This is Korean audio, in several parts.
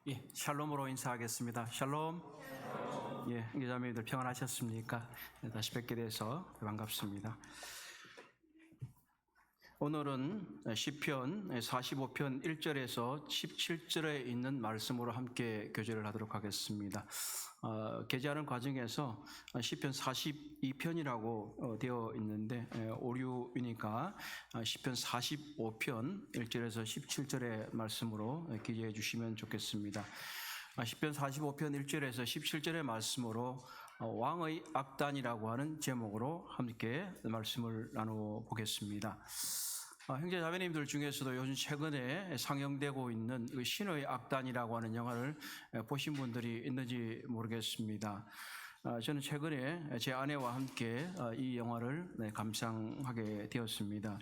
예, 샬롬으로 인사하겠습니다. 샬롬. 예, 형제자매들 평안하셨습니까? 다시 뵙게 돼서 반갑습니다. 오늘은 시편 45편 1절에서 17절에 있는 말씀으로 함께 교제를 하도록 하겠습니다. 게재하는 과정에서 시편 42편이라고 되어 있는데 오류이니까 시편 45편 1절에서 17절의 말씀으로 기재해 주시면 좋겠습니다. 시편 45편 1절에서 17절의 말씀으로 왕의 악단이라고 하는 제목으로 함께 말씀을 나눠보겠습니다. 형제 자매님들 중에서도 요즘 최근에 상영되고 있는 신의 악단이라고 하는 영화를 보신 분들이 있는지 모르겠습니다. 저는 최근에 제 아내와 함께 이 영화를 감상하게 되었습니다.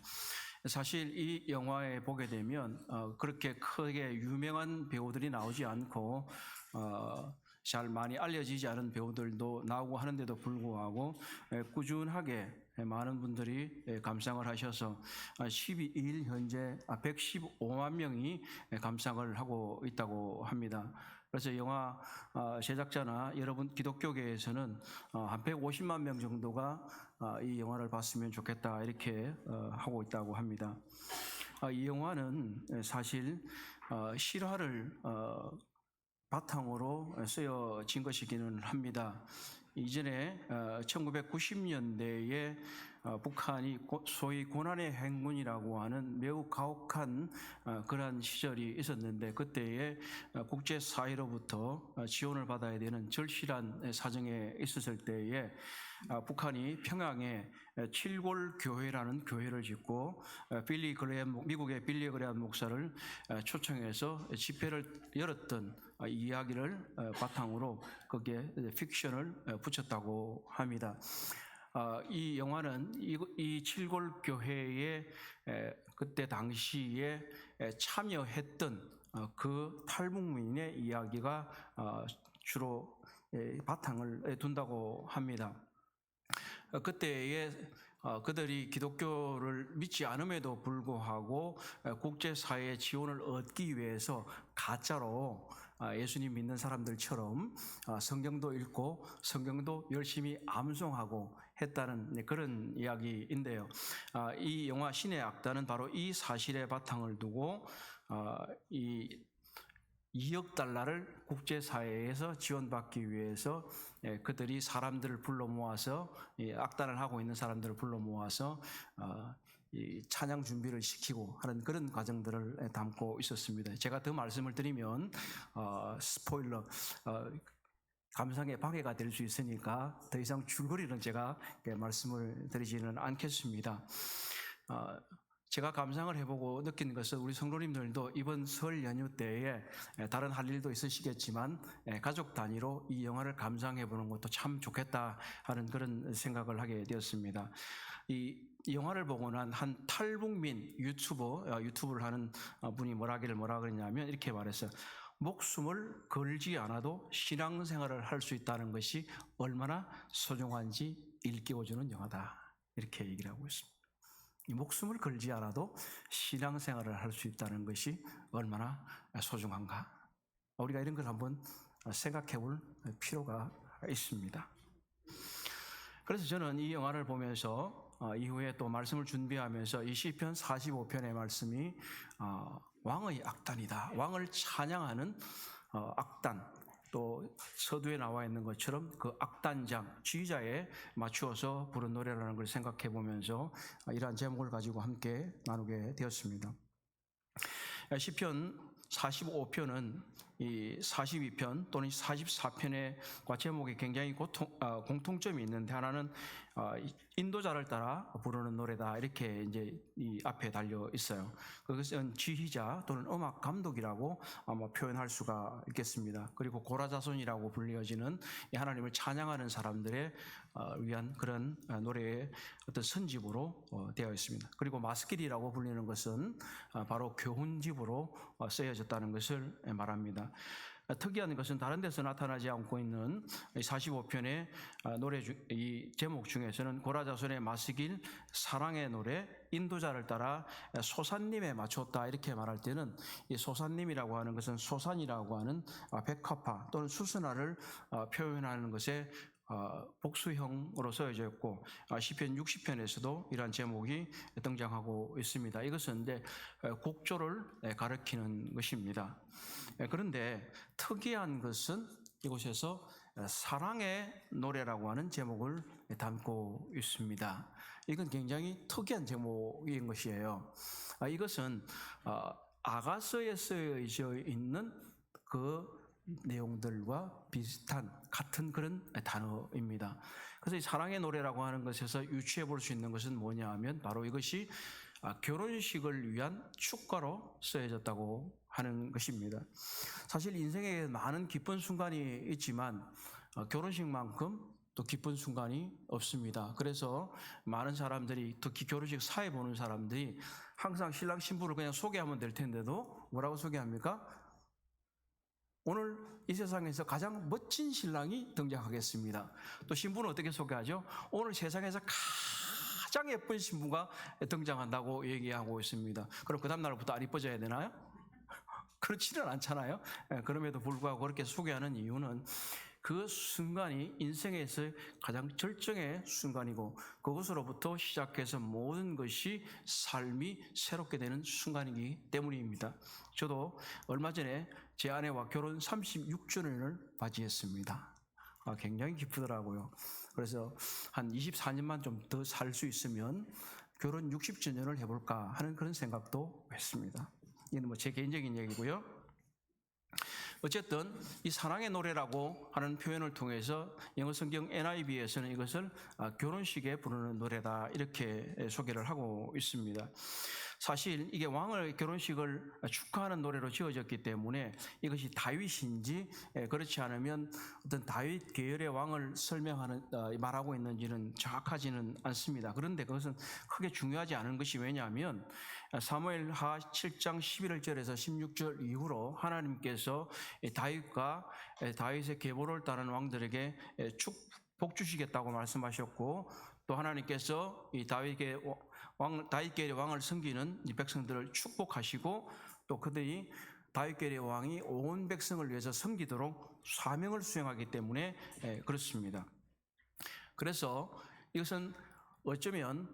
사실 이 영화에 보게 되면 그렇게 크게 유명한 배우들이 나오지 않고 잘 많이 알려지지 않은 배우들도 나오고 하는데도 불구하고 꾸준하게 많은 분들이 감상을 하셔서 12일 현재 115만 명이 감상을 하고 있다고 합니다. 그래서 영화 제작자나 여러분 기독교계에서는 한 150만 명 정도가 이 영화를 봤으면 좋겠다 이렇게 하고 있다고 합니다. 이 영화는 사실 실화를 바탕으로 쓰여진 것이기는 합니다. 이전에 1990년대에 북한이 소위 고난의 행군이라고 하는 매우 가혹한 그러한 시절이 있었는데 그때에 국제사회로부터 지원을 받아야 되는 절실한 사정에 있었을 때에 북한이 평양에 칠골교회라는 교회를 짓고 미국의 빌리 그레엄 목사를 초청해서 집회를 열었던 이야기를 바탕으로 거기에 픽션을 붙였다고 합니다. 이 영화는 이 칠골교회에 그때 당시에 참여했던 그 탈북민의 이야기가 주로 바탕을 둔다고 합니다. 그때에 그들이 기독교를 믿지 않음에도 불구하고 국제사회의 지원을 얻기 위해서 가짜로 예수님 믿는 사람들처럼 성경도 읽고 성경도 열심히 암송하고 했다는 그런 이야기인데요. 이 영화 신의 악단은 바로 이 사실에 바탕을 두고 이 2억 달러를 국제사회에서 지원받기 위해서 그들이 사람들을 불러 모아서 악단을 하고 있는 사람들을 불러 모아서 찬양 준비를 시키고 하는 그런 과정들을 담고 있었습니다. 제가 더 말씀을 드리면 스포일러 감상에 방해가 될 수 있으니까 더 이상 줄거리는 제가 말씀을 드리지는 않겠습니다. 제가 감상을 해보고 느낀 것은 우리 성도님들도 이번 설 연휴 때에 다른 할 일도 있으시겠지만 가족 단위로 이 영화를 감상해보는 것도 참 좋겠다 하는 그런 생각을 하게 되었습니다. 이 영화를 보고 난 한 탈북민 유튜브를 하는 분이 뭐라 그랬냐면 이렇게 말했어요. 목숨을 걸지 않아도 신앙생활을 할 수 있다는 것이 얼마나 소중한지 일깨워주는 영화다. 이렇게 얘기를 하고 있습니다. 이 목숨을 걸지 않아도 신앙생활을 할 수 있다는 것이 얼마나 소중한가. 우리가 이런 걸 한번 생각해 볼 필요가 있습니다. 그래서 저는 이 영화를 보면서 이후에 또 말씀을 준비하면서 이 시편 45편의 말씀이 왕의 악단이다. 왕을 찬양하는 악단. 또 서두에 나와 있는 것처럼 그 악단장, 지휘자에 맞추어서 부른 노래라는 걸 생각해 보면서 이러한 제목을 가지고 함께 나누게 되었습니다. 시편 45편은 이 42편 또는 44편과 제목이 굉장히 공통점이 있는데 하나는 인도자를 따라 부르는 노래다 이렇게 이제 이 앞에 달려 있어요. 그것은 지휘자 또는 음악 감독이라고 아마 표현할 수가 있겠습니다. 그리고 고라자손이라고 불리어지는 하나님을 찬양하는 사람들의 위한 그런 노래의 어떤 선집으로 되어 있습니다. 그리고 마스길이라고 불리는 것은 바로 교훈집으로 쓰여졌다는 것을 말합니다. 특이한 것은 다른 데서 나타나지 않고 있는 45편의 노래 이 제목 중에서는 고라자손의 마스길, 사랑의 노래, 인도자를 따라 소산님에 맞췄다 이렇게 말할 때는 이 소산님이라고 하는 것은 소산이라고 하는 백합화 또는 수선화를 표현하는 것에 복수형으로 써져 있고 시편 60편에서도 이러한 제목이 등장하고 있습니다. 이것은 이제 곡조를 가리키는 것입니다. 그런데 특이한 것은 이곳에서 사랑의 노래라고 하는 제목을 담고 있습니다. 이건 굉장히 특이한 제목인 것이에요. 이것은 아가서에 쓰여져 있는 그 내용들과 비슷한 같은 그런 단어입니다. 그래서 이 사랑의 노래라고 하는 것에서 유추해 볼 수 있는 것은 뭐냐 하면 바로 이것이 결혼식을 위한 축가로 쓰여졌다고 하는 것입니다. 사실 인생에 많은 기쁜 순간이 있지만 결혼식만큼 또 기쁜 순간이 없습니다. 그래서 많은 사람들이 특히 결혼식 사회 보는 사람들이 항상 신랑 신부를 그냥 소개하면 될 텐데도 뭐라고 소개합니까? 오늘 이 세상에서 가장 멋진 신랑이 등장하겠습니다. 또 신부는 어떻게 소개하죠? 오늘 세상에서 가장 예쁜 신부가 등장한다고 얘기하고 있습니다. 그럼 그 다음 날부터 안 이뻐져야 되나요? 그렇지는 않잖아요. 그럼에도 불구하고 그렇게 소개하는 이유는 그 순간이 인생에서 가장 절정의 순간이고 그것으로부터 시작해서 모든 것이 삶이 새롭게 되는 순간이기 때문입니다. 저도 얼마 전에 제 아내와 결혼 36주년을 맞이했습니다. 굉장히 기쁘더라고요. 그래서 한 24년만 좀 더 살 수 있으면 결혼 60주년을 해볼까 하는 그런 생각도 했습니다. 이건 뭐 제 개인적인 얘기고요. 어쨌든 이 사랑의 노래라고 하는 표현을 통해서 영어 성경 NIV에서는 이것을 결혼식에 부르는 노래다 이렇게 소개를 하고 있습니다. 사실 이게 왕의 결혼식을 축하하는 노래로 지어졌기 때문에 이것이 다윗인지 그렇지 않으면 어떤 다윗 계열의 왕을 말하고 있는지는 정확하지는 않습니다. 그런데 그것은 크게 중요하지 않은 것이 왜냐하면 사무엘하 7장 11절에서 16절 이후로 하나님께서 다윗과 다윗의 계보를 따른 왕들에게 복 주시겠다고 말씀하셨고 또 하나님께서 이 다윗계의 왕을 섬기는 이 백성들을 축복하시고 또 그들이 다윗계의 왕이 온 백성을 위해서 섬기도록 사명을 수행하기 때문에 그렇습니다. 그래서 이것은 어쩌면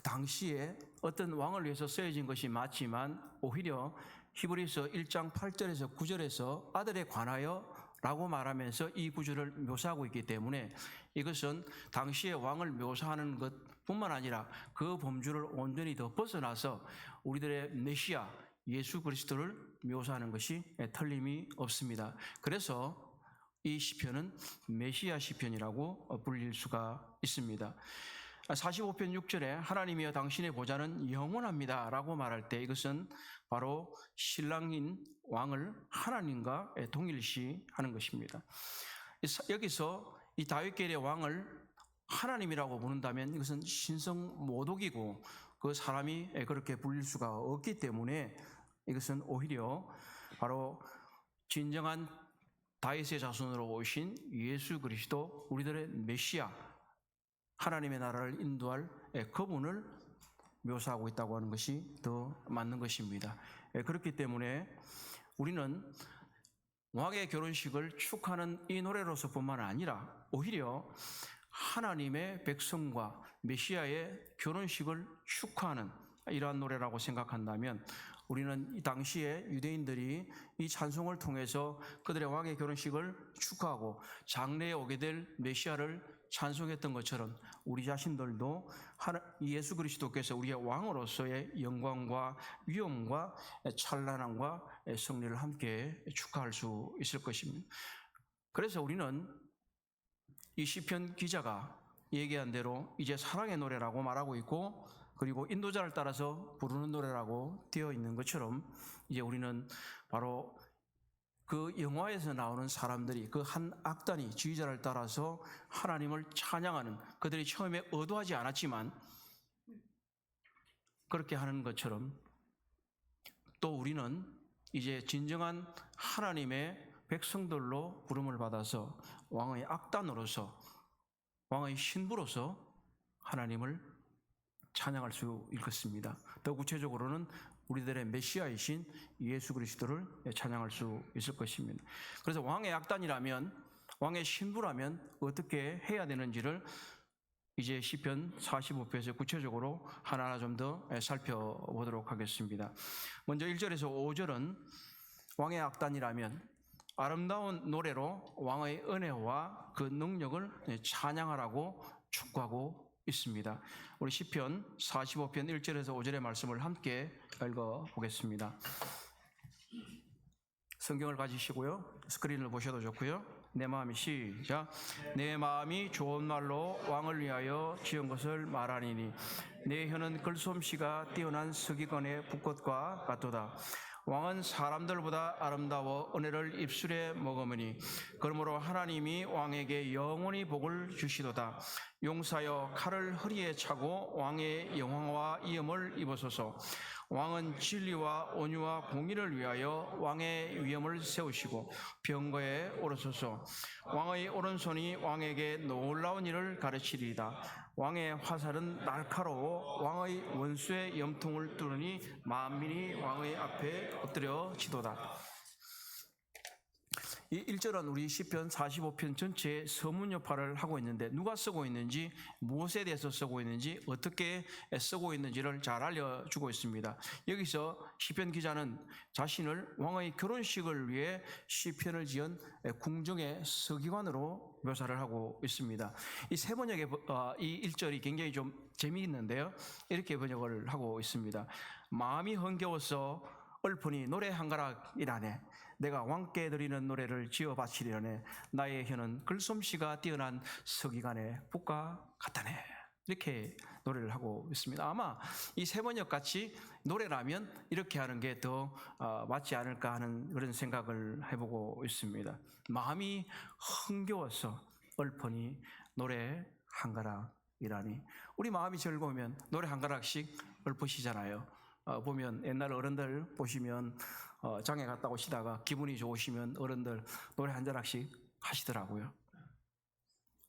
당시에 어떤 왕을 위해서 쓰여진 것이 맞지만 오히려 히브리서 1장 8절에서 9절에서 아들에 관하여 라고 말하면서 이 구절을 묘사하고 있기 때문에 이것은 당시의 왕을 묘사하는 것뿐만 아니라 그 범주를 온전히 더 벗어나서 우리들의 메시아 예수 그리스도를 묘사하는 것이 틀림이 없습니다. 그래서 이 시편은 메시아 시편이라고 불릴 수가 있습니다. 45편 6절에 하나님이여 당신의 보좌는 영원합니다 라고 말할 때 이것은 바로 신랑인 왕을 하나님과 동일시하는 것입니다. 여기서 이 다윗계의 왕을 하나님이라고 부른다면 이것은 신성 모독이고 그 사람이 그렇게 불릴 수가 없기 때문에 이것은 오히려 바로 진정한 다윗의 자손으로 오신 예수 그리스도 우리들의 메시아 하나님의 나라를 인도할 그분을 묘사하고 있다고 하는 것이 더 맞는 것입니다. 그렇기 때문에 우리는 왕의 결혼식을 축하하는 이 노래로서뿐만 아니라 오히려 하나님의 백성과 메시아의 결혼식을 축하하는 이러한 노래라고 생각한다면 우리는 이 당시에 유대인들이 이 찬송을 통해서 그들의 왕의 결혼식을 축하하고 장래에 오게 될 메시아를 찬송했던 것처럼 우리 자신들도 예수 그리스도께서 우리의 왕으로서의 영광과 위엄과 찬란함과 승리를 함께 축하할 수 있을 것입니다. 그래서 우리는 이 시편 기자가 얘기한 대로 이제 사랑의 노래라고 말하고 있고 그리고 인도자를 따라서 부르는 노래라고 되어 있는 것처럼 이제 우리는 바로 그 영화에서 나오는 사람들이 그 한 악단이 지휘자를 따라서 하나님을 찬양하는 그들이 처음에 의도하지 않았지만 그렇게 하는 것처럼 또 우리는 이제 진정한 하나님의 백성들로 부름을 받아서 왕의 악단으로서, 왕의 신부로서 하나님을 찬양할 수 있겠습니다. 더 구체적으로는 우리들의 메시아이신 예수 그리스도를 찬양할 수 있을 것입니다. 그래서 왕의 악단이라면, 왕의 신부라면 어떻게 해야 되는지를 이제 시편 45편에서 구체적으로 하나하나 좀 더 살펴보도록 하겠습니다. 먼저 1절에서 5절은 왕의 악단이라면 아름다운 노래로 왕의 은혜와 그 능력을 찬양하라고 촉구하고 있습니다. 우리 시편 45편 1절에서 5절의 말씀을 함께 읽어보겠습니다. 성경을 가지시고요, 스크린을 보셔도 좋고요. 내 마음이 시작. 내 마음이 좋은 말로 왕을 위하여 지은 것을 말하니니 내 혀는 글솜씨가 뛰어난 서기관의 붓것과 같도다. 왕은 사람들보다 아름다워 은혜를 입술에 머금으니 그러므로 하나님이 왕에게 영원히 복을 주시도다. 용사여 칼을 허리에 차고 왕의 영광과 이음을 입으소서. 왕은 진리와 온유와 공의를 위하여 왕의 위엄을 세우시고 병거에 오르소서. 왕의 오른손이 왕에게 놀라운 일을 가르치리이다. 왕의 화살은 날카로워 왕의 원수의 염통을 뚫으니 만민이 왕의 앞에 엎드려지도다. 이 1절은 우리 시편 45편 전체의 서문 여파를 하고 있는데, 누가 쓰고 있는지, 무엇에 대해서 쓰고 있는지, 어떻게 쓰고 있는지를 잘 알려주고 있습니다. 여기서 시편 기자는 자신을 왕의 결혼식을 위해 시편을 지은 궁정의 서기관으로 묘사를 하고 있습니다. 이 세 번역의 이 1절이 굉장히 좀 재미있는데요, 이렇게 번역을 하고 있습니다. 마음이 흥겨워서 얼큰이 노래 한 가락이라네. 내가 왕께 드리는 노래를 지어 바치려네. 나의 혀는 글솜씨가 뛰어난 서기관의 붓과 같다네. 이렇게 노래를 하고 있습니다. 아마 이 세 번역 같이 노래라면 이렇게 하는 게 더 맞지 않을까 하는 그런 생각을 해보고 있습니다. 마음이 흥겨워서 얼큰이 노래 한 가락이라니. 우리 마음이 즐거우면 노래 한 가락씩 읊으시잖아요. 보면 옛날 어른들 보시면 장에 갔다 오시다가 기분이 좋으시면 어른들 노래 한 자락씩 하시더라고요.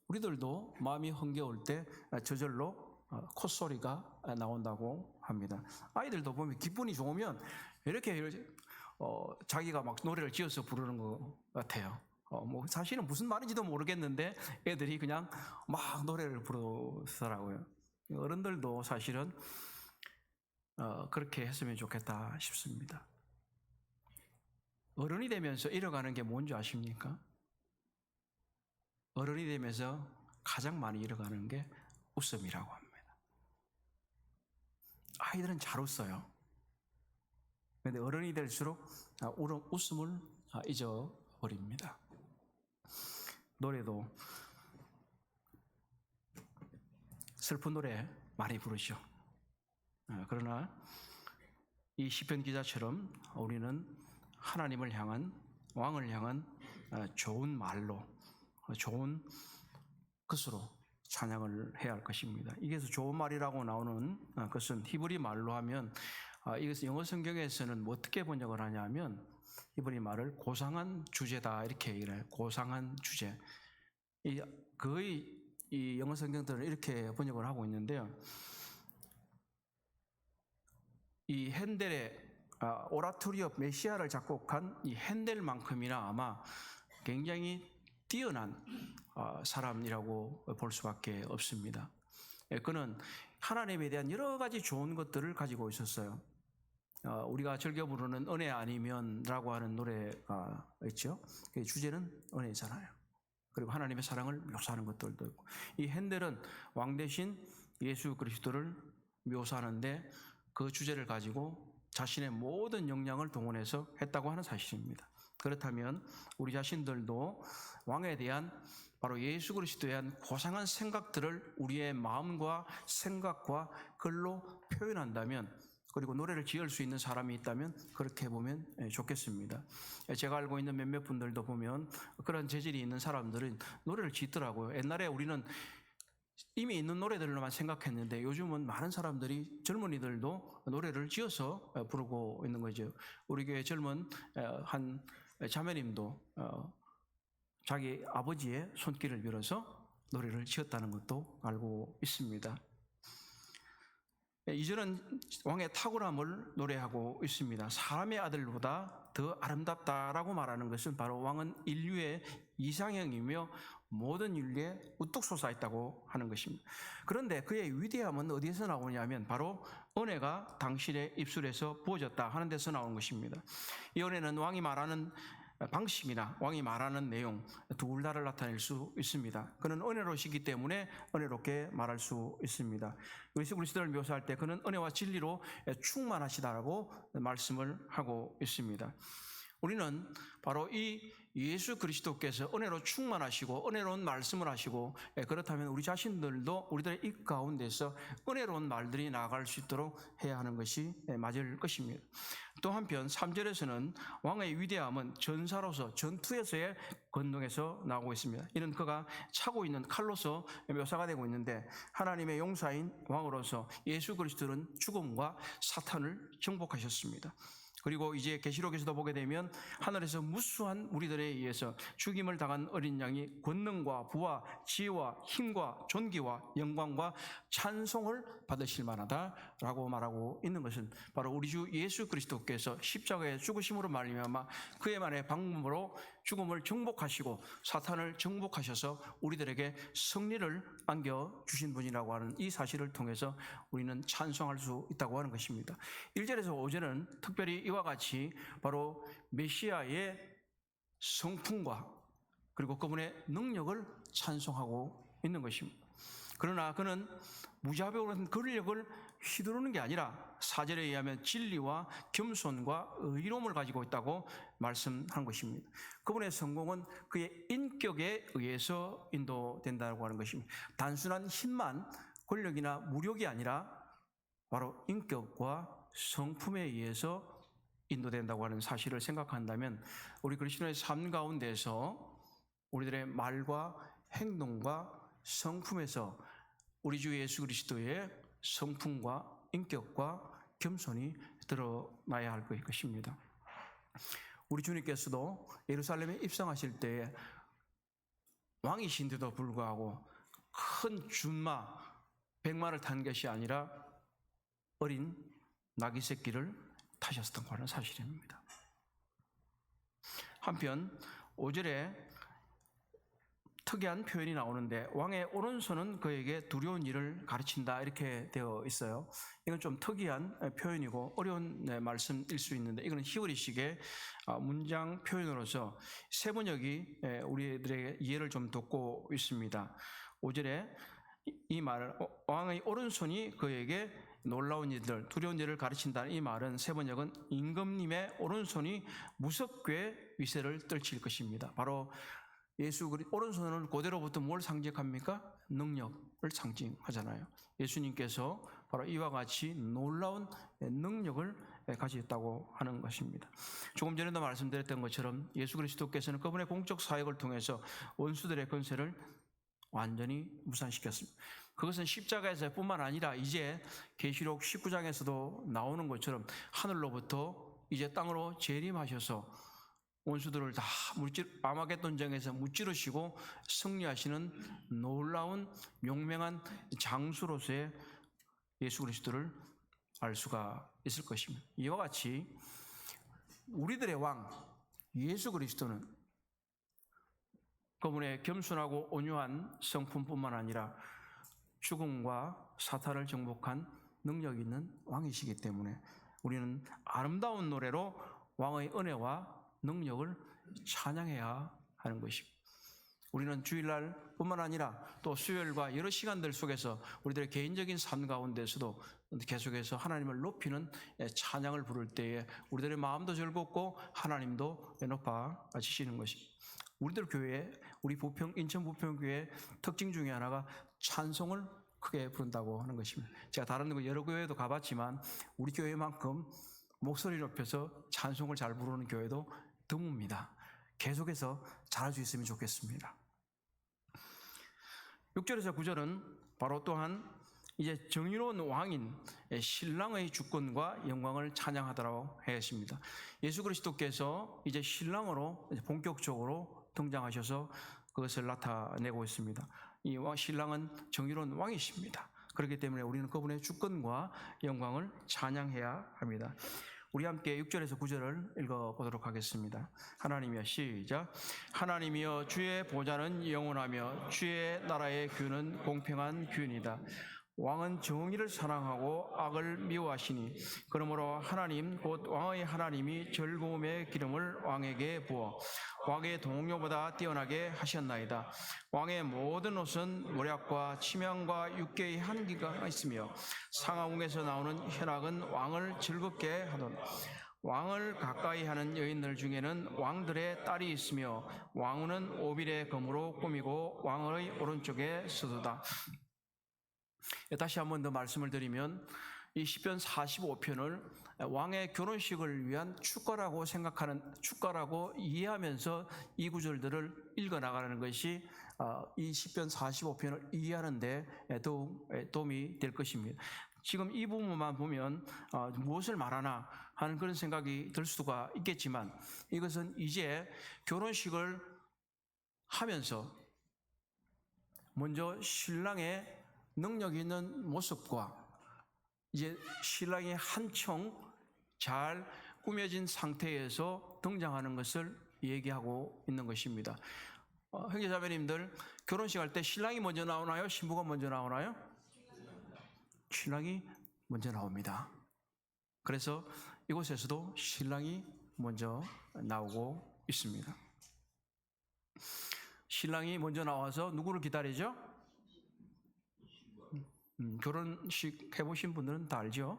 우리들도 마음이 흥겨울 때 저절로 콧소리가 나온다고 합니다. 아이들도 보면 기분이 좋으면 이렇게 자기가 막 노래를 지어서 부르는 것 같아요. 뭐 사실은 무슨 말인지도 모르겠는데 애들이 그냥 막 노래를 부르더라고요. 어른들도 사실은 그렇게 했으면 좋겠다 싶습니다. 어른이 되면서 잃어가는 게 뭔지 아십니까? 어른이 되면서 가장 많이 잃어가는 게 웃음이라고 합니다. 아이들은 잘 웃어요. 그런데 어른이 될수록 웃음을 잊어버립니다. 노래도 슬픈 노래 많이 부르죠. 그러나 이 시편 기자처럼 우리는 하나님을 향한, 왕을 향한 좋은 말로, 좋은 것으로 찬양을 해야 할 것입니다. 이게서 좋은 말이라고 나오는 것은 히브리 말로 하면, 이것은 영어 성경에서는 뭐 어떻게 번역을 하냐면 히브리 말을 고상한 주제다 이렇게 얘기를 해요. 고상한 주제. 거의 이 영어 성경들은 이렇게 번역을 하고 있는데요. 이 핸델의 오라토리 오브 메시아를 작곡한 이 핸델만큼이나 아마 굉장히 뛰어난 사람이라고 볼 수밖에 없습니다. 그는 하나님에 대한 여러 가지 좋은 것들을 가지고 있었어요. 우리가 즐겨 부르는 은혜 아니면라고 하는 노래가 있죠. 그 주제는 은혜잖아요. 그리고 하나님의 사랑을 묘사하는 것들도 있고, 이 핸델은 왕 대신 예수 그리스도를 묘사하는데 그 주제를 가지고 자신의 모든 역량을 동원해서 했다고 하는 사실입니다. 그렇다면 우리 자신들도 왕에 대한, 바로 예수 그리스도에 대한 고상한 생각들을 우리의 마음과 생각과 글로 표현한다면, 그리고 노래를 지을 수 있는 사람이 있다면 그렇게 보면 좋겠습니다. 제가 알고 있는 몇몇 분들도 보면 그런 재질이 있는 사람들은 노래를 짓더라고요. 옛날에 우리는 이미 있는 노래들로만 생각했는데 요즘은 많은 사람들이 젊은이들도 노래를 지어서 부르고 있는 거죠. 우리 교회 젊은 한 자매님도 자기 아버지의 손길을 빌어서 노래를 지었다는 것도 알고 있습니다. 2절은 왕의 탁월함을 노래하고 있습니다. 사람의 아들보다 더 아름답다라고 말하는 것은 바로 왕은 인류의 이상형이며 모든 인류에 우뚝 솟아있다고 하는 것입니다. 그런데 그의 위대함은 어디에서 나오냐면 바로 은혜가 당신의 입술에서 부어졌다 하는 데서 나오는 것입니다. 이 은혜는 왕이 말하는 방식이나 왕이 말하는 내용 둘 다를 나타낼 수 있습니다. 그는 은혜로시기 때문에 은혜롭게 말할 수 있습니다. 예수 그리스도를 묘사할 때 그는 은혜와 진리로 충만하시다라고 말씀을 하고 있습니다. 우리는 바로 이 예수 그리스도께서 은혜로 충만하시고 은혜로운 말씀을 하시고 그렇다면 우리 자신들도 우리들의 입 가운데서 은혜로운 말들이 나아갈 수 있도록 해야 하는 것이 맞을 것입니다. 또 한편 3절에서는 왕의 위대함은 전사로서 전투에서의 권능에서 나오고 있습니다. 이는 그가 차고 있는 칼로서 묘사가 되고 있는데 하나님의 용사인 왕으로서 예수 그리스도는 죽음과 사탄을 정복하셨습니다. 그리고 이제 계시록에서도 보게 되면 하늘에서 무수한 우리들에 의해서 죽임을 당한 어린 양이 권능과 부와 지혜와 힘과 존귀와 영광과 찬송을 받으실 만하다라고 말하고 있는 것은 바로 우리 주 예수 그리스도께서 십자가에 죽으심으로 말미암아 그의만의 방법으로 죽음을 정복하시고 사탄을 정복하셔서 우리들에게 승리를 안겨주신 분이라고 하는 이 사실을 통해서 우리는 찬송할 수 있다고 하는 것입니다. 1절에서 5절은 특별히 이와 같이 바로 메시아의 성품과 그리고 그분의 능력을 찬송하고 있는 것입니다. 그러나 그는 무자비한 권력을 휘두르는 게 아니라 4절에 의하면 진리와 겸손과 의로움을 가지고 있다고 말씀한 것입니다. 그분의 성공은 그의 인격에 의해서 인도된다고 하는 것입니다. 단순한 힘만 권력이나 무력이 아니라 바로 인격과 성품에 의해서 인도된다고 하는 사실을 생각한다면 우리 그리스도의 삶 가운데서 우리들의 말과 행동과 성품에서 우리 주 예수 그리스도의 성품과 인격과 겸손이 드러나야 할 것입니다. 우리 주님께서도 예루살렘에 입성하실 때에 왕이신데도 불구하고 큰 준마 100마를 탄 것이 아니라 어린 나귀 새끼를 타셨던 거는 사실입니다. 한편 5절에 특이한 표현이 나오는데 왕의 오른손은 그에게 두려운 일을 가르친다 이렇게 되어 있어요. 이건 좀 특이한 표현이고 어려운 말씀일 수 있는데 이건 히브리식의 문장 표현으로서 세번역이 우리들에게 이해를 좀 돕고 있습니다. 5절에 이 말을 왕의 오른손이 그에게 놀라운 일들, 두려운 일을 가르친다는 이 말은 세번역은 임금님의 오른손이 무섭게 위세를 떨칠 것입니다. 바로 예수 오른손은 그대로부터 뭘 상징합니까? 능력을 상징하잖아요. 예수님께서 바로 이와 같이 놀라운 능력을 가지셨다고 하는 것입니다. 조금 전에도 말씀드렸던 것처럼 예수 그리스도께서는 그분의 공적 사역을 통해서 원수들의 권세를 완전히 무산시켰습니다. 그것은 십자가에서 뿐만 아니라 이제 계시록 19장에서도 나오는 것처럼 하늘로부터 이제 땅으로 재림하셔서 원수들을 다 아마겟돈전에서 무찌르시고 승리하시는 놀라운 용맹한 장수로서의 예수 그리스도를 알 수가 있을 것입니다. 이와 같이 우리들의 왕 예수 그리스도는 그분의 겸손하고 온유한 성품뿐만 아니라 죽음과 사탄을 정복한 능력 있는 왕이시기 때문에 우리는 아름다운 노래로 왕의 은혜와 능력을 찬양해야 하는 것입니다. 우리는 주일날 뿐만 아니라 또 수요일과 여러 시간들 속에서 우리들의 개인적인 삶 가운데서도 계속해서 하나님을 높이는 찬양을 부를 때에 우리들의 마음도 즐겁고 하나님도 높아지시는 것입니다. 우리들 교회, 우리 인천 부평교회 특징 중에 하나가 찬송을 크게 부른다고 하는 것입니다. 제가 다른 여러 교회도 가봤지만 우리 교회만큼 목소리 높여서 찬송을 잘 부르는 교회도 드뭅니다. 계속해서 잘할 수 있으면 좋겠습니다. 6절에서 9절은 바로 또한 이제 정의로운 왕인 신랑의 주권과 영광을 찬양하더라고 했습니다. 예수 그리스도께서 이제 신랑으로 본격적으로 등장하셔서 그것을 나타내고 있습니다. 이 신랑은 정의로운 왕이십니다. 그렇기 때문에 우리는 그분의 주권과 영광을 찬양해야 합니다. 우리 함께 6절에서 9절을 읽어보도록 하겠습니다. 하나님이여, 시작. 하나님이여, 주의 보좌는 영원하며 주의 나라의 규는 공평한 규이다. 왕은 정의를 사랑하고 악을 미워하시니 그러므로 하나님 곧 왕의 하나님이 즐거움의 기름을 왕에게 부어 왕의 동료보다 뛰어나게 하셨나이다. 왕의 모든 옷은 모략과 침향과 육계의 향기가 있으며 상하궁에서 나오는 현악은 왕을 즐겁게 하도다. 왕을 가까이 하는 여인들 중에는 왕들의 딸이 있으며 왕후는 오빌의 검으로 꾸미고 왕의 오른쪽에 서도다. 다시 한 번 더 말씀을 드리면 이 시편 45편을 왕의 결혼식을 위한 축가라고 이해하면서 이 구절들을 읽어나가는 것이 이 시편 45편을 이해하는 데 더욱 도움이 될 것입니다. 지금 이 부분만 보면 무엇을 말하나 하는 그런 생각이 들 수가 있겠지만, 이것은 이제 결혼식을 하면서 먼저 신랑의 능력 있는 모습과 이제 신랑이 한층 잘 꾸며진 상태에서 등장하는 것을 얘기하고 있는 것입니다. 형제자매님들, 결혼식 할 때 신랑이 먼저 나오나요? 신부가 먼저 나오나요? 신랑이 먼저 나옵니다. 그래서 이곳에서도 신랑이 먼저 나오고 있습니다. 신랑이 먼저 나와서 누구를 기다리죠? 결혼식 해보신 분들은 다 알죠?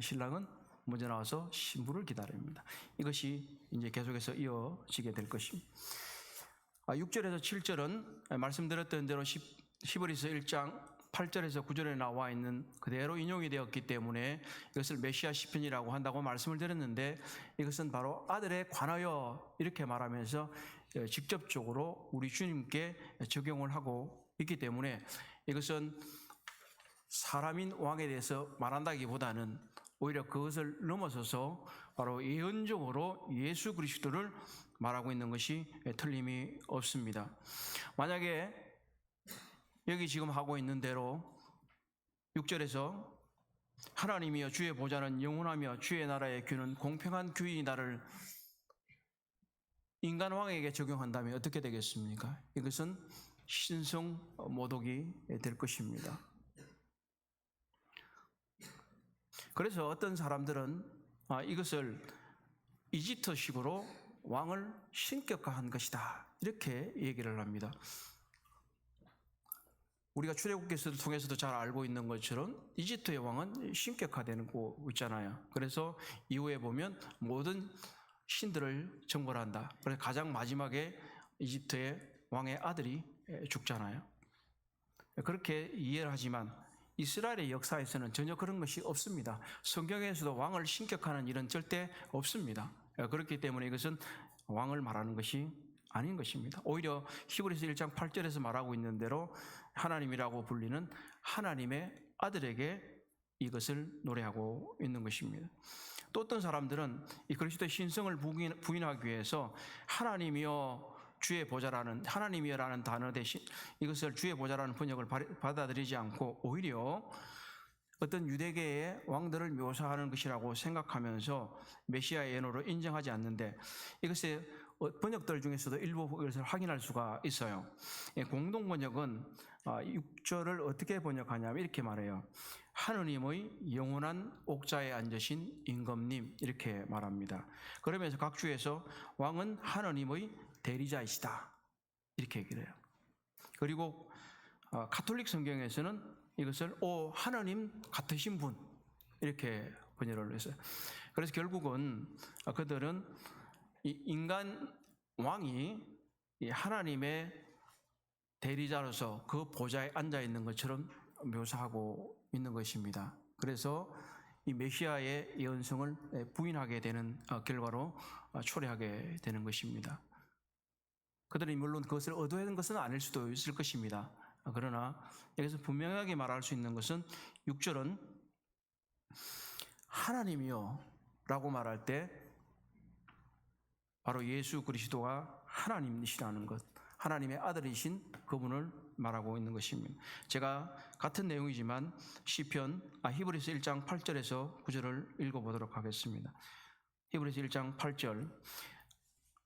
신랑은 먼저 나와서 신부를 기다립니다. 이것이 이제 계속해서 이어지게 될 것입니다. 6절에서 7절은 말씀드렸던 대로 히브리서 1장 8절에서 9절에 나와 있는 그대로 인용이 되었기 때문에 이것을 메시아 시편이라고 한다고 말씀을 드렸는데, 이것은 바로 아들에 관하여 이렇게 말하면서 직접적으로 우리 주님께 적용을 하고 있기 때문에 이것은 사람인 왕에 대해서 말한다기보다는 오히려 그것을 넘어서서 바로 예언적으로 예수 그리스도를 말하고 있는 것이 틀림이 없습니다. 만약에 여기 지금 하고 있는 대로 6절에서 하나님이여, 주의 보좌는 영원하며 주의 나라의 규는 공평한 규이다를 인간 왕에게 적용한다면 어떻게 되겠습니까? 이것은 신성 모독이 될 것입니다. 그래서 어떤 사람들은 이것을 이집트식으로 왕을 신격화한 것이다, 이렇게 얘기를 합니다. 우리가 출애굽기서를 통해서도 잘 알고 있는 것처럼 이집트의 왕은 신격화되는 거 있잖아요. 그래서 이후에 보면 모든 신들을 정벌한다. 그래서 가장 마지막에 이집트의 왕의 아들이 죽잖아요. 그렇게 이해를 하지만 이스라엘의 역사에서는 전혀 그런 것이 없습니다. 성경에서도 왕을 신격화하는 일은 절대 없습니다. 그렇기 때문에 이것은 왕을 말하는 것이 아닌 것입니다. 오히려 히브리서 1장 8절에서 말하고 있는 대로 하나님이라고 불리는 하나님의 아들에게 이것을 노래하고 있는 것입니다. 또 어떤 사람들은 이 그리스도의 신성을 부인하기 위해서 하나님이여 주의 보좌라는, 하나님이여라는 단어 대신 이것을 주의 보좌라는 번역을 받아들이지 않고 오히려 어떤 유대계의 왕들을 묘사하는 것이라고 생각하면서 메시아의 예노로 인정하지 않는데, 이것의 번역들 중에서도 일부 것을 확인할 수가 있어요. 공동 번역은 6절을 어떻게 번역하냐면 이렇게 말해요. 하느님의 영원한 옥자에 앉으신 임금님, 이렇게 말합니다. 그러면서 각 주에서 왕은 하느님의 대리자이시다, 이렇게 얘기를 해요. 그리고 가톨릭 성경에서는 이것을 오 하느님 같으신 분, 이렇게 번역을 했어요. 그래서 결국은 그들은 이 인간 왕이 하나님의 대리자로서 그 보좌에 앉아 있는 것처럼 묘사하고 있는 것입니다. 그래서 이 메시아의 예언성을 부인하게 되는 결과로 초래하게 되는 것입니다. 그들이 물론 그것을 의도하는 것은 아닐 수도 있을 것입니다. 그러나 여기서 분명하게 말할 수 있는 것은 6절은 하나님이요 라고 말할 때 바로 예수 그리스도가 하나님이시라는 것, 하나님의 아들이신 그분을 말하고 있는 것입니다. 제가 같은 내용이지만 히브리서 1장 8절에서 9절을 읽어보도록 하겠습니다. 히브리서 1장 8절,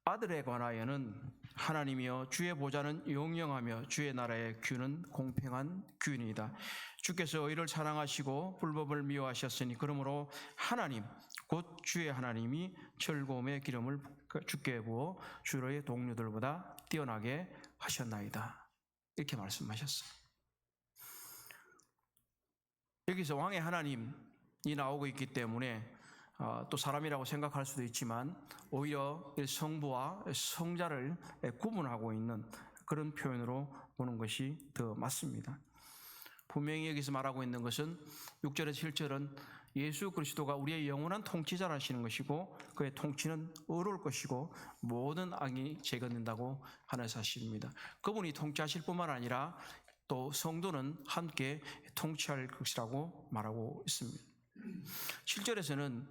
아들에 관하여는 하나님이여 주의 보좌는 영영하며 주의 나라의 규는 공평한 규이니이다. 주께서 의를 사랑하시고 불법을 미워하셨으니 그러므로 하나님 곧 주의 하나님이 즐거움의 기름을 주께 부어 주의 동료들보다 뛰어나게 하셨나이다. 이렇게 말씀하셨어요. 여기서 왕의 하나님이 나오고 있기 때문에 또 사람이라고 생각할 수도 있지만 오히려 성부와 성자를 구분하고 있는 그런 표현으로 보는 것이 더 맞습니다. 분명히 여기서 말하고 있는 것은 6절에서 7절은 예수 그리스도가 우리의 영원한 통치자라시는 것이고 그의 통치는 의로울 것이고 모든 악이 제거된다고 하는 사실입니다. 그분이 통치하실 뿐만 아니라 또 성도는 함께 통치할 것이라고 말하고 있습니다. 7절에서는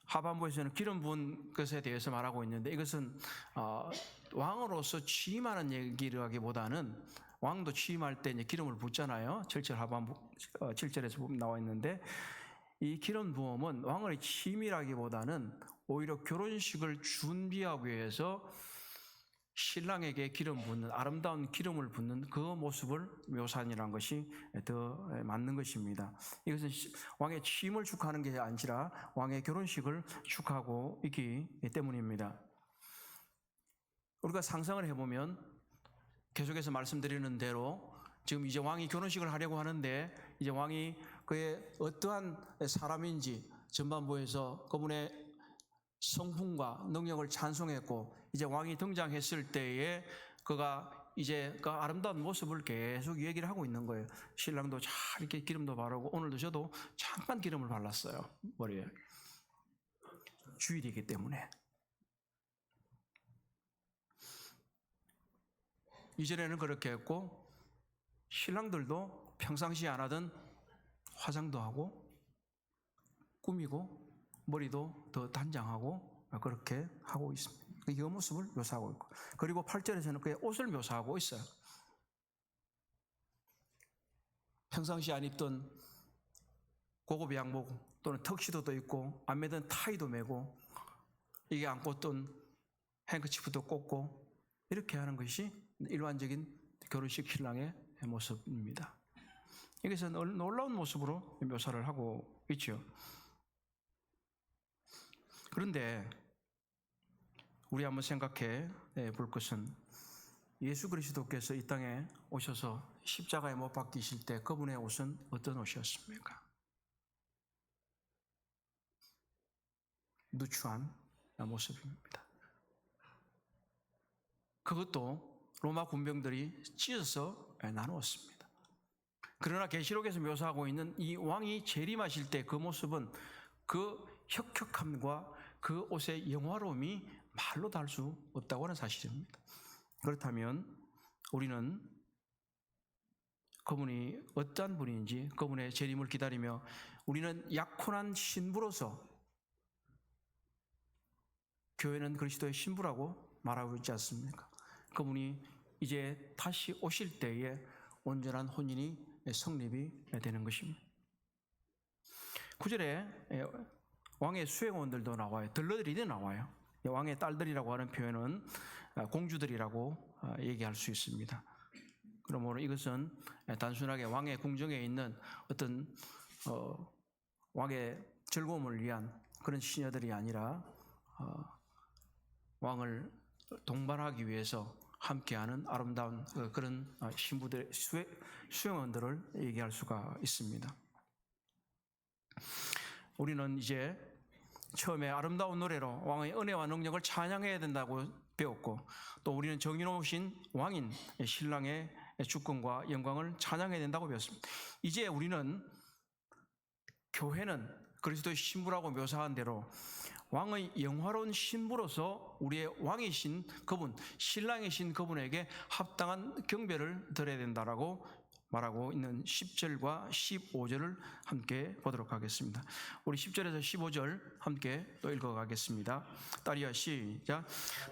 하반부에서는 기름 부은 것에 대해서 말하고 있는데 이것은 왕으로서 취임하는 얘기를 하기보다는 왕도 취임할 때 이제 기름을 붓잖아요. 7절 하반부 7절에서 나와 있는데 이 기름 부음은 왕의 취임이라기보다는 오히려 결혼식을 준비하기 위해서 신랑에게 기름 붓는 아름다운 기름을 붓는 그 모습을 묘사하는 것이 더 맞는 것입니다. 이것은 왕의 취임을 축하하는 게 아니라 왕의 결혼식을 축하하고 있기 때문입니다. 우리가 상상을 해보면 계속해서 말씀드리는 대로 지금 이제 왕이 결혼식을 하려고 하는데 이제 왕이 그의 어떠한 사람인지 전반부에서 그분의 성품과 능력을 찬송했고 이제 왕이 등장했을 때에 그가 이제 그 아름다운 모습을 계속 얘기를 하고 있는 거예요. 신랑도 잘 이렇게 기름도 바르고 오늘도 저도 잠깐 기름을 발랐어요. 머리에. 주일이기 때문에. 이전에는 그렇게 했고 신랑들도 평상시에 안 하던 화장도 하고 꾸미고 머리도 더 단장하고 그렇게 하고 있습니다. 이 모습을 묘사하고 있고 그리고 8절에서는 그의 옷을 묘사하고 있어요. 평상시 안 입던 고급 양복 또는 턱시도도 입고 안 매던 타이도 매고 이게 안 꽂던 행커치프도 꽂고 이렇게 하는 것이 일반적인 결혼식 신랑의 모습입니다. 여기서 놀라운 모습으로 묘사를 하고 있죠. 그런데 우리 한번 생각해 볼 것은 예수 그리스도께서 이 땅에 오셔서 십자가에 못 박히실 때 그분의 옷은 어떤 옷이었습니까? 누추한 모습입니다. 그것도 로마 군병들이 찢어서 나누었습니다. 그러나 계시록에서 묘사하고 있는 이 왕이 재림하실 때 그 모습은 그 혁혁함과 그 옷의 영화로움이 말로 다 할 수 없다고 하는 사실입니다. 그렇다면 우리는 그분이 어떠한 분인지 그분의 재림을 기다리며 우리는 약혼한 신부로서 교회는 그리스도의 신부라고 말하고 있지 않습니까? 그분이 이제 다시 오실 때에 온전한 혼인이 성립이 되는 것입니다. 9절에 왕의 수행원들도 나와요. 들러들이 나와요. 왕의 딸들이라고 하는 표현은 공주들이라고 얘기할 수 있습니다. 그러므로 이것은 단순하게 왕의 궁정에 있는 어떤 왕의 즐거움을 위한 그런 시녀들이 아니라 왕을 동반하기 위해서 함께하는 아름다운 그런 신부들, 수행원들을 얘기할 수가 있습니다. 우리는 이제 처음에 아름다운 노래로 왕의 은혜와 능력을 찬양해야 된다고 배웠고 또 우리는 정의로우신 왕인 신랑의 주권과 영광을 찬양해야 된다고 배웠습니다. 이제 우리는 교회는 그리스도의 신부라고 묘사한 대로 왕의 영화로운 신부로서 우리의 왕이신 그분, 신랑이신 그분에게 합당한 경배를 드려야 된다라고 말하고 있는 10절과 15절을 함께 보도록 하겠습니다. 우리 10절에서 15절 함께 또 읽어가겠습니다. 딸이여 시작.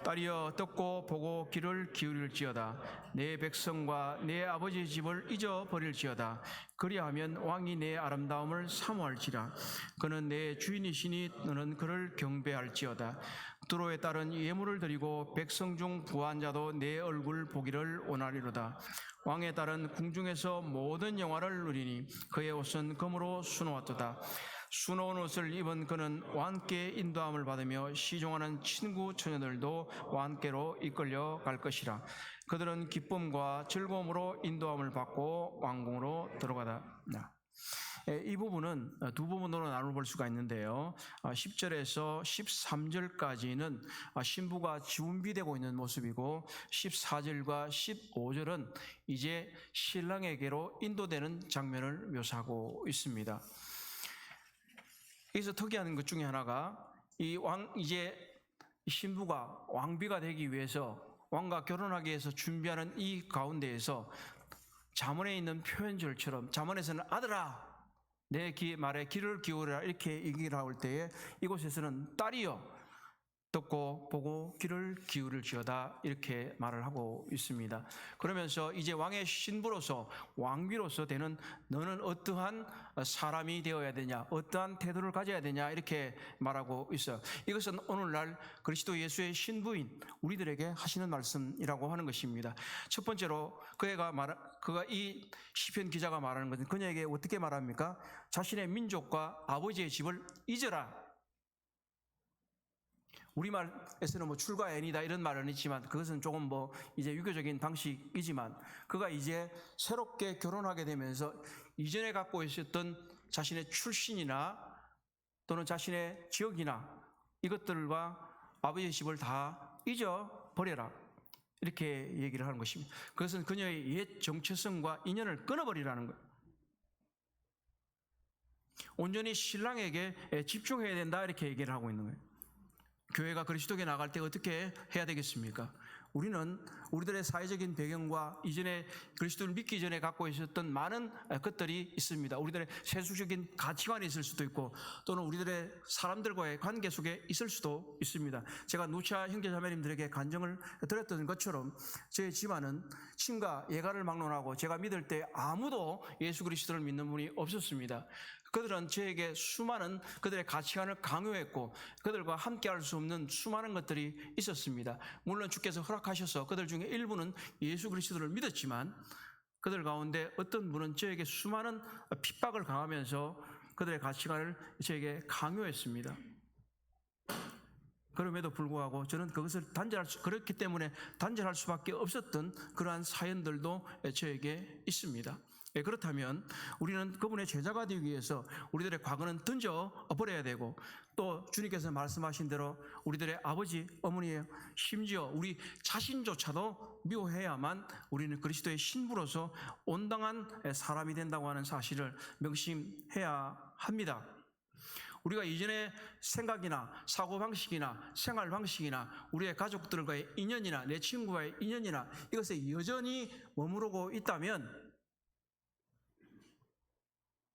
딸이여 듣고 보고 귀를 기울일지어다. 내 백성과 내 아버지의 집을 잊어버릴지어다. 그리하면 왕이 내 아름다움을 사모할지라. 그는 내 주인이시니 너는 그를 경배할지어다. 두로에 따른 예물을 드리고 백성 중 부한 자도 내 얼굴 보기를 원하리로다. 왕에 따른 궁중에서 모든 영화를 누리니 그의 옷은 금으로 수놓았도다. 수놓은 옷을 입은 그는 왕께 인도함을 받으며 시종하는 친구 처녀들도 왕께로 이끌려 갈 것이라. 그들은 기쁨과 즐거움으로 인도함을 받고 왕궁으로 들어가다. 이 부분은 두 부분으로 나눠볼 수가 있는데요. 10절에서 13절까지는 신부가 준비되고 있는 모습이고 14절과 15절은 이제 신랑에게로 인도되는 장면을 묘사하고 있습니다. 여기서 특이한 것 중에 하나가 이제 신부가 왕비가 되기 위해서 왕과 결혼하기 위해서 준비하는 이 가운데에서 잠언에 있는 표현절처럼 잠언에서는 아들아 내 말에 귀를 기울여라 이렇게 얘기를 할 때에 이곳에서는 딸이여 듣고 보고 귀를 기울일지어다 이렇게 말을 하고 있습니다. 그러면서 이제 왕의 신부로서 왕비로서 되는 너는 어떠한 사람이 되어야 되냐, 어떠한 태도를 가져야 되냐 이렇게 말하고 있어요. 이것은 오늘날 그리스도 예수의 신부인 우리들에게 하시는 말씀이라고 하는 것입니다. 첫 번째로 그가 이 시편 기자가 말하는 것은 그녀에게 어떻게 말합니까? 자신의 민족과 아버지의 집을 잊어라. 우리말에서는 출가애니다 이런 말은 있지만 그것은 조금 이제 유교적인 방식이지만 그가 이제 새롭게 결혼하게 되면서 이전에 갖고 있었던 자신의 출신이나 또는 자신의 지역이나 이것들과 아버지의 집을 다 잊어버려라 이렇게 얘기를 하는 것입니다. 그것은 그녀의 옛 정체성과 인연을 끊어버리라는 거예요. 온전히 신랑에게 집중해야 된다 이렇게 얘기를 하고 있는 거예요. 교회가 그리스도께 나갈 때 어떻게 해야 되겠습니까? 우리는 우리들의 사회적인 배경과 이전에 그리스도를 믿기 전에 갖고 있었던 많은 것들이 있습니다. 우리들의 세속적인 가치관이 있을 수도 있고 또는 우리들의 사람들과의 관계 속에 있을 수도 있습니다. 제가 누차 형제자매님들에게 간증을 드렸던 것처럼 제 집안은 친가 예가를 막론하고 제가 믿을 때 아무도 예수 그리스도를 믿는 분이 없었습니다. 그들은 저에게 수많은 그들의 가치관을 강요했고 그들과 함께할 수 없는 수많은 것들이 있었습니다. 물론 주께서 허락하셔서 그들 중에 일부는 예수 그리스도를 믿었지만 그들 가운데 어떤 분은 저에게 수많은 핍박을 가하면서 그들의 가치관을 저에게 강요했습니다. 그럼에도 불구하고 저는 그것을 그렇기 때문에 단절할 수밖에 없었던 그러한 사연들도 저에게 있습니다. 그렇다면 우리는 그분의 제자가 되기 위해서 우리들의 과거는 던져버려야 되고 또 주님께서 말씀하신 대로 우리들의 아버지, 어머니, 심지어 우리 자신조차도 미워해야만 우리는 그리스도의 신부로서 온당한 사람이 된다고 하는 사실을 명심해야 합니다. 우리가 이전의 생각이나 사고방식이나 생활방식이나 우리의 가족들과의 인연이나 내 친구와의 인연이나 이것에 여전히 머무르고 있다면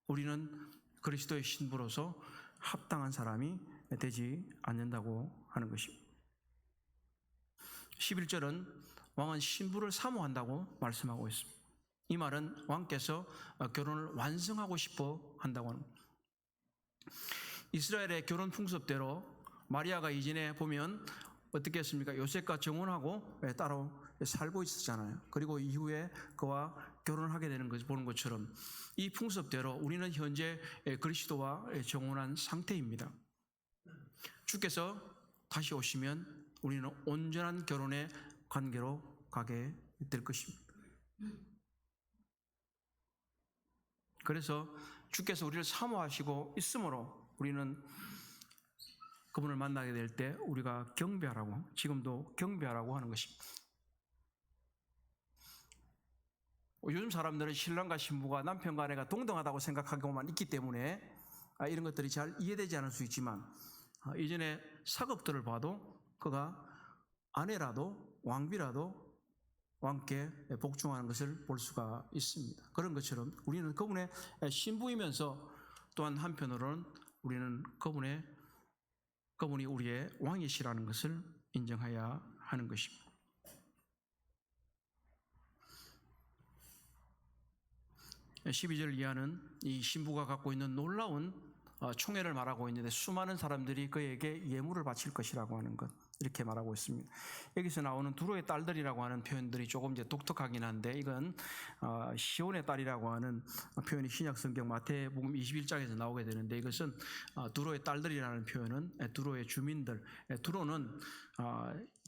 우리는 그리스도의 신부로서 합당한 사람이 되지 않는다고 하는 것입니다. 11절은 왕은 신부를 사모한다고 말씀하고 있습니다. 이 말은 왕께서 결혼을 완성하고 싶어 한다고 합니다. 이스라엘의 결혼 풍습대로 마리아가 이전에 보면 어떻게 했습니까? 요셉과 정혼하고 따로 살고 있었잖아요. 그리고 이후에 그와 결혼하게 되는 것을 보는 것처럼 이 풍습대로 우리는 현재 그리스도와 정혼한 상태입니다. 주께서 다시 오시면 우리는 온전한 결혼의 관계로 가게 될 것입니다. 그래서 주께서 우리를 사모하시고 있으므로 우리는 그분을 만나게 될 때 우리가 경배하라고, 지금도 경배하라고 하는 것입니다. 요즘 사람들은 신랑과 신부가 남편과 아내가 동등하다고 생각하고만 있기 때문에 이런 것들이 잘 이해되지 않을 수 있지만 이전에 사극들을 봐도 그가 아내라도 왕비라도 왕께 복종하는 것을 볼 수가 있습니다. 그런 것처럼 우리는 그분의 신부이면서 또한 한편으로는 우리는 그분이 우리의 왕이시라는 것을 인정해야 하는 것입니다. 12절 이하는 이 신부가 갖고 있는 놀라운 총애를 말하고 있는데 수많은 사람들이 그에게 예물을 바칠 것이라고 하는 것, 이렇게 말하고 있습니다. 여기서 나오는 두로의 딸들이라고 하는 표현들이 조금 이제 독특하긴 한데, 이건 시온의 딸이라고 하는 표현이 신약성경 마태복음 21장에서 나오게 되는데, 이것은 두로의 딸들이라는 표현은 두로의 주민들, 두로는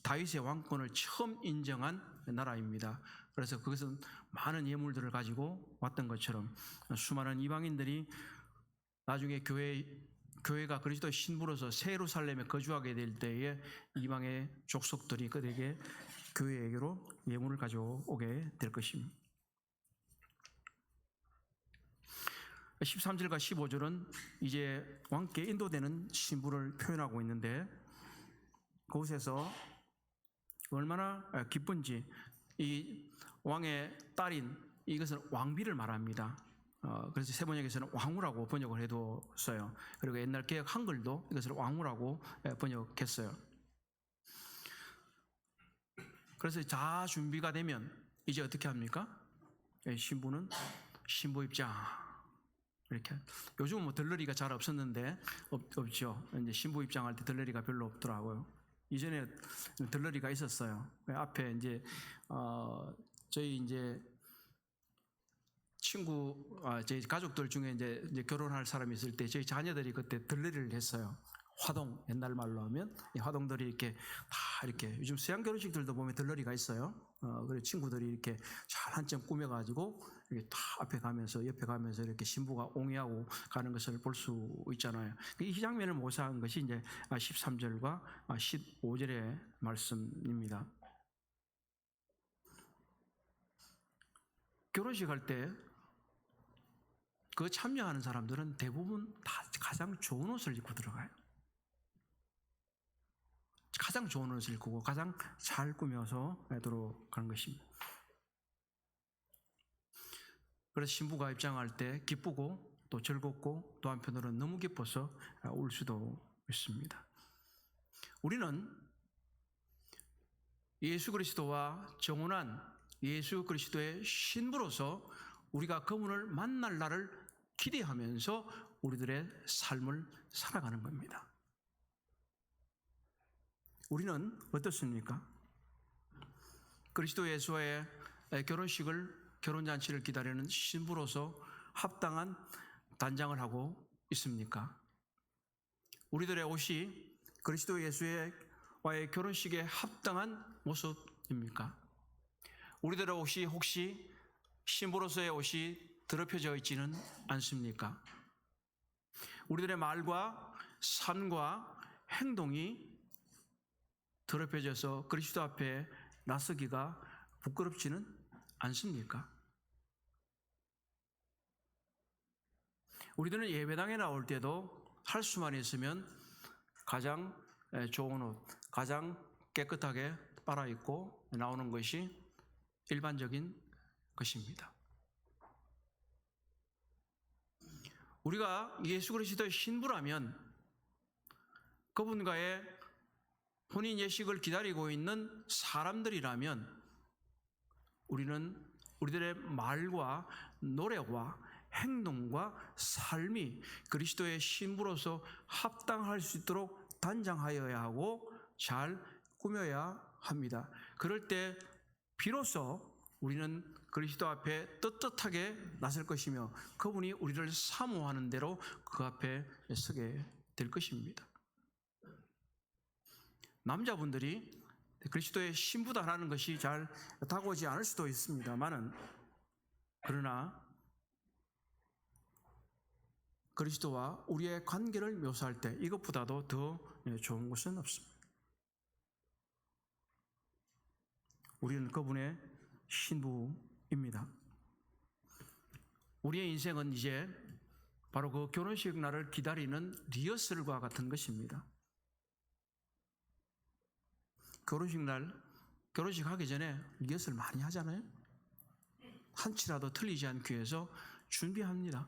다윗의 왕권을 처음 인정한 나라입니다. 그래서 그것은 많은 예물들을 가지고 왔던 것처럼 수많은 이방인들이 나중에 교회가 그리스도의 신부로서 새 예루살렘에 거주하게 될 때에 이방의 족속들이 그들에게 교회에게로 예물을 가져오게 될 것입니다. 13절과 15절은 이제 왕께 인도되는 신부를 표현하고 있는데, 그곳에서 얼마나 기쁜지 이 왕의 딸인 이것은 왕비를 말합니다. 그래서 세번역에서는 왕후라고 번역을 해뒀어요. 그리고 옛날 개역 한글도 이것을 왕후라고 번역했어요. 그래서 다 준비가 되면 이제 어떻게 합니까? 신부는 신부 입장. 이렇게 요즘은 뭐 들러리가 잘 없었는데 없죠. 이제 신부 입장할 때 들러리가 별로 없더라고요. 이전에 들러리가 있었어요. 앞에 이제 저희 이제 저희 가족들 중에 이제 결혼할 사람이 있을 때 저희 자녀들이 그때 들러리를 했어요. 화동, 옛날 말로 하면 화동들이 이렇게 다 이렇게, 요즘 서양 결혼식들도 보면 들러리가 있어요. 그리고 친구들이 이렇게 잘 한점 꾸며가지고 이렇게 다 앞에 가면서 옆에 가면서 이렇게 신부가 옹이하고 가는 것을 볼 수 있잖아요. 이 장면을 모사한 것이 이제 13절과 15절의 말씀입니다. 결혼식 할 때 그 참여하는 사람들은 대부분 다 가장 좋은 옷을 입고 들어가요. 가장 좋은 옷을 입고 가장 잘 꾸며서 들어가는 것입니다. 그래서 신부가 입장할 때 기쁘고 또 즐겁고 또 한편으로는 너무 기뻐서 울 수도 있습니다. 우리는 예수 그리스도와 정혼한 예수 그리스도의 신부로서 우리가 그분을 만날 날을 기대하면서 우리들의 삶을 살아가는 겁니다. 우리는 어떻습니까? 그리스도 예수와의 결혼잔치를 기다리는 신부로서 합당한 단장을 하고 있습니까? 우리들의 옷이 그리스도 예수와의 결혼식에 합당한 모습입니까? 우리들의 옷이 혹시 신부로서의 옷이 더럽혀져 있지는 않습니까? 우리들의 말과 삶과 행동이 더럽혀져서 그리스도 앞에 나서기가 부끄럽지는 않습니까? 우리들은 예배당에 나올 때도 할 수만 있으면 가장 좋은 옷, 가장 깨끗하게 빨아입고 나오는 것이 일반적인 것입니다. 우리가 예수 그리스도의 신부라면 그분과의 혼인 예식을 기다리고 있는 사람들이라면 우리는 우리들의 말과 노래와 행동과 삶이 그리스도의 신부로서 합당할 수 있도록 단장하여야 하고 잘 꾸며야 합니다. 그럴 때 비로소 우리는 그리스도 앞에 떳떳하게 나설 것이며 그분이 우리를 사모하는 대로 그 앞에 서게 될 것입니다. 남자분들이 그리스도의 신부다라는 것이 잘 다가오지 않을 수도 있습니다만은, 그러나 그리스도와 우리의 관계를 묘사할 때 이것보다도 더 좋은 것은 없습니다. 우리는 그분의 신부입니다. 우리의 인생은 이제 바로 그 결혼식 날을 기다리는 리허설과 같은 것입니다. 결혼식 하기 전에 리허설 많이 하잖아요. 한치라도 틀리지 않기 위해서 준비합니다.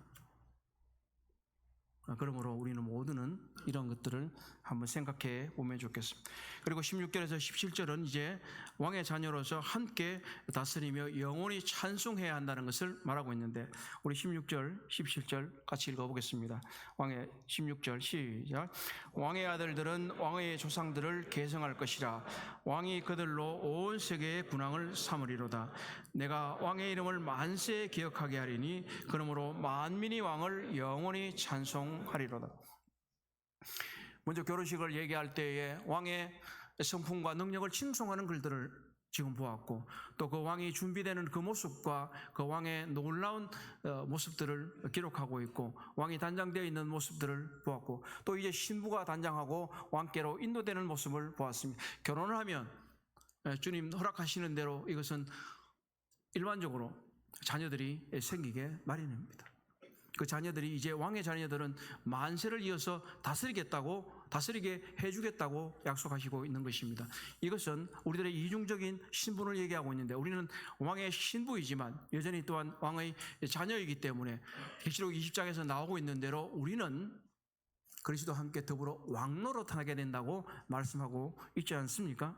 그러므로 우리는 모두는 이런 것들을 한번 생각해 보면 좋겠습니다. 그리고 16절에서 17절은 이제 왕의 자녀로서 함께 다스리며 영원히 찬송해야 한다는 것을 말하고 있는데, 우리 16절, 17절 같이 읽어보겠습니다. 왕의 16절 시작. 왕의 아들들은 왕의 조상들을 계승할 것이라. 왕이 그들로 온 세계의 군왕을 삼으리로다. 내가 왕의 이름을 만세 기억하게 하리니 그러므로 만민이 왕을 영원히 찬송하리로다. 먼저 결혼식을 얘기할 때에 왕의 성품과 능력을 칭송하는 글들을 지금 보았고, 또 그 왕이 준비되는 그 모습과 그 왕의 놀라운 모습들을 기록하고 있고, 왕이 단장되어 있는 모습들을 보았고, 또 이제 신부가 단장하고 왕께로 인도되는 모습을 보았습니다. 결혼을 하면 주님 허락하시는 대로 이것은 일반적으로 자녀들이 생기게 마련입니다. 그 자녀들이 이제 왕의 자녀들은 만세를 이어서 다스리게 해주겠다고 약속하시고 있는 것입니다. 이것은 우리들의 이중적인 신분을 얘기하고 있는데, 우리는 왕의 신부이지만 여전히 또한 왕의 자녀이기 때문에 계시록 20장에서 나오고 있는 대로 우리는 그리스도와 함께 더불어 왕노릇하게 된다고 말씀하고 있지 않습니까?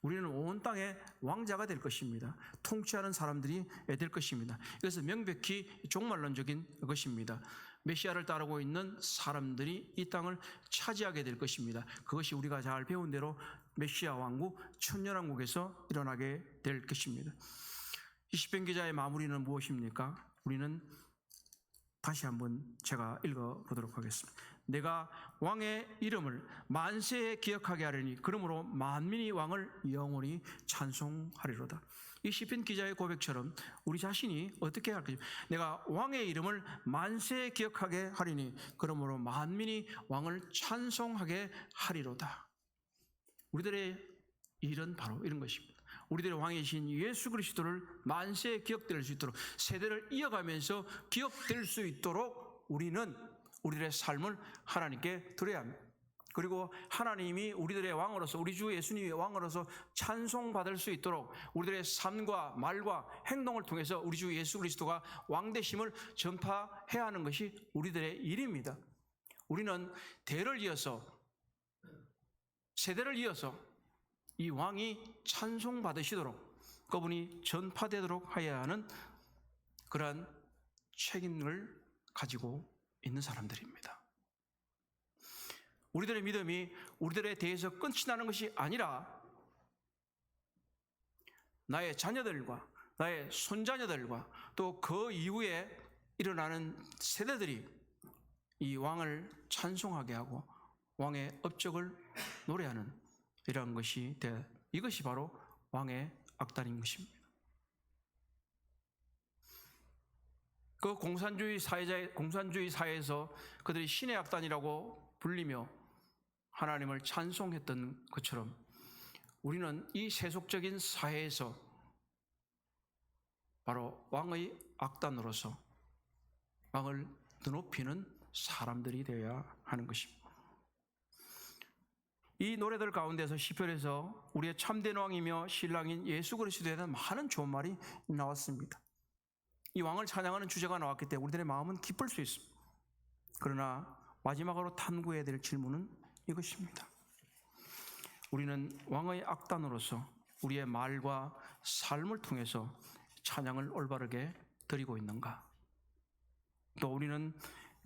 우리는 온 땅의 왕자가 될 것입니다. 통치하는 사람들이 될 것입니다. 이것은 명백히 종말론적인 것입니다. 메시아를 따르고 있는 사람들이 이 땅을 차지하게 될 것입니다. 그것이 우리가 잘 배운 대로 메시아 왕국, 천년왕국에서 일어나게 될 것입니다. 이 시편 기자의 마무리는 무엇입니까? 우리는 다시 한번 제가 읽어보도록 하겠습니다. 내가 왕의 이름을 만세에 기억하게 하리니 그러므로 만민이 왕을 영원히 찬송하리로다. 이 시편 기자의 고백처럼 우리 자신이 어떻게 할 것인가? 내가 왕의 이름을 만세에 기억하게 하리니 그러므로 만민이 왕을 찬송하게 하리로다. 우리들의 일은 바로 이런 것입니다. 우리들의 왕이신 예수 그리스도를 만세에 기억될 수 있도록, 세대를 이어가면서 기억될 수 있도록 우리는 우리들의 삶을 하나님께 드려야 합니다. 그리고 하나님이 우리들의 왕으로서, 우리 주 예수님의 왕으로서 찬송받을 수 있도록 우리들의 삶과 말과 행동을 통해서 우리 주 예수 그리스도가 왕되심을 전파해야 하는 것이 우리들의 일입니다. 우리는 대를 이어서, 세대를 이어서 이 왕이 찬송받으시도록, 그분이 전파되도록 해야 하는 그러한 책임을 가지고 있는 사람들입니다. 우리들의 믿음이 우리들에 대해서 끝이 나는 것이 아니라 나의 자녀들과 나의 손자녀들과 또 그 이후에 일어나는 세대들이 이 왕을 찬송하게 하고 왕의 업적을 노래하는 이러한 것이 이것이 바로 왕의 악단인 것입니다. 그 공산주의 사회에서 그들이 신의 악단이라고 불리며 하나님을 찬송했던 것처럼 우리는 이 세속적인 사회에서 바로 왕의 악단으로서 왕을 드높이는 사람들이 되어야 하는 것입니다. 이 노래들 가운데서 시편에서 우리의 참된 왕이며 신랑인 예수 그리스도에 대한 많은 좋은 말이 나왔습니다. 이 왕을 찬양하는 주제가 나왔기 때문에 우리들의 마음은 기쁠 수 있습니다. 그러나 마지막으로 탐구해야 될 질문은 이것입니다. 우리는 왕의 악단으로서 우리의 말과 삶을 통해서 찬양을 올바르게 드리고 있는가? 또 우리는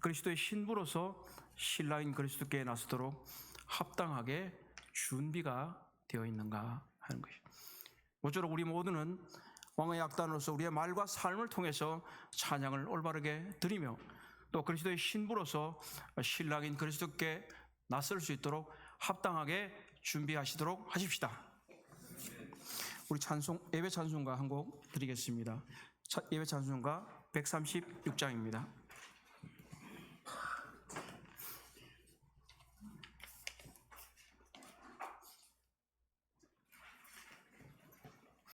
그리스도의 신부로서 신랑인 그리스도께 나서도록 합당하게 준비가 되어 있는가 하는 것입니다. 모쪼록 우리 모두는 왕의 악단으로서 우리의 말과 삶을 통해서 찬양을 올바르게 드리며 또 그리스도의 신부로서 신랑인 그리스도께 나설 수 있도록 합당하게 준비하시도록 하십시다. 우리 예배 찬송가 한 곡 드리겠습니다. 예배 찬송가 136장입니다.